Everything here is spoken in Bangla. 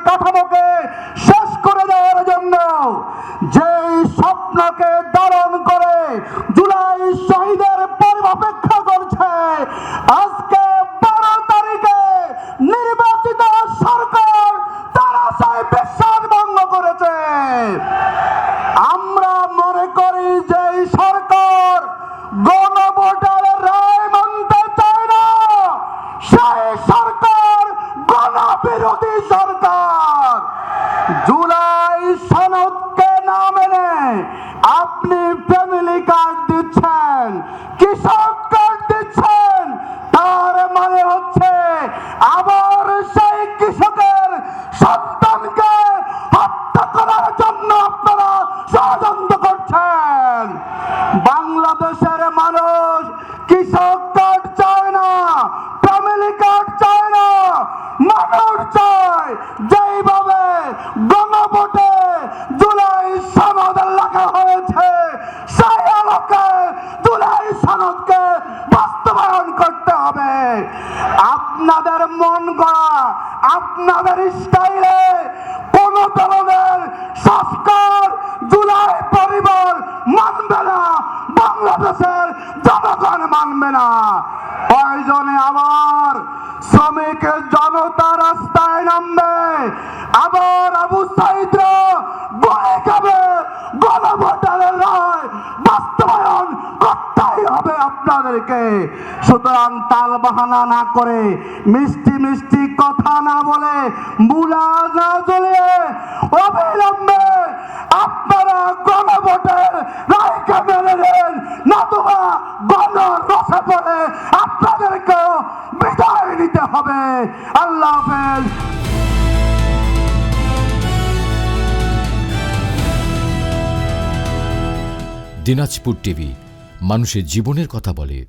কাঠামোকে শেষ করে দেওয়ার জন্য, যেই স্বপ্নকে ধারণ করে জুলাই শহীদের পরিঅপেক্ষা করছে, আজকে 12 তারিখে নির্বাচিত সরকার তারা সেই বিশ্বাস ভঙ্গ করেছে। আমরা মনে করি যে এই সরকার গণভোটের রায় মানতে চায় না, সেই সরকার গণবিরোধী সরকার। জুলাই সনদকে না মেনে আপনি ফ্যামিলি কার্ড দিচ্ছেন, কৃষক কার্ড দিচ্ছেন, তার মানে হচ্ছে আবার সেই কৃষকের সন্তানকে হত্যা করার জন্য আপনারা ষড়যন্ত্র করছেন। বাংলাদেশের মানুষ কৃষক কার্ড চায় না, ফ্যামিলি কার্ড চায় না, মানুষ চায় যেইভাবে গণভোটে জুলাই সনদ লেখা হয়েছে সেই আলোকে জুলাই সনদকে বাস্তবায়ন করতে হবে। আপনাদের মন গড়া, আপনাদের স্টাইলে কোন ধরনের সংস্কার জুলাই পরিবার মানবে না, বাংলাদেশের জনগণ মানবে না। প্রয়োজনে আবার শ্রমিক জনতা রাস্তায় নামবে, আবার আবু সাইদরা গুলি খাবে, গণভোটের রায় বাস্তবায়ন করতেই হবে আপনাদেরকে। সুতরাং তাল বাহানা না করে, মিষ্টি মিষ্টি কথা না বলে, মুলা না জ্বলিয়ে অবিলম্বে আপনারা গণভোটের রায়কে মেনে নেন, নতুবা গণরোষে পড়ে আপনাদেরকেও বিদায় নিতে হবে। আল্লাহ হাফেজ। দিনাজপুর টিভি, মানুষের জীবনের কথা বলে।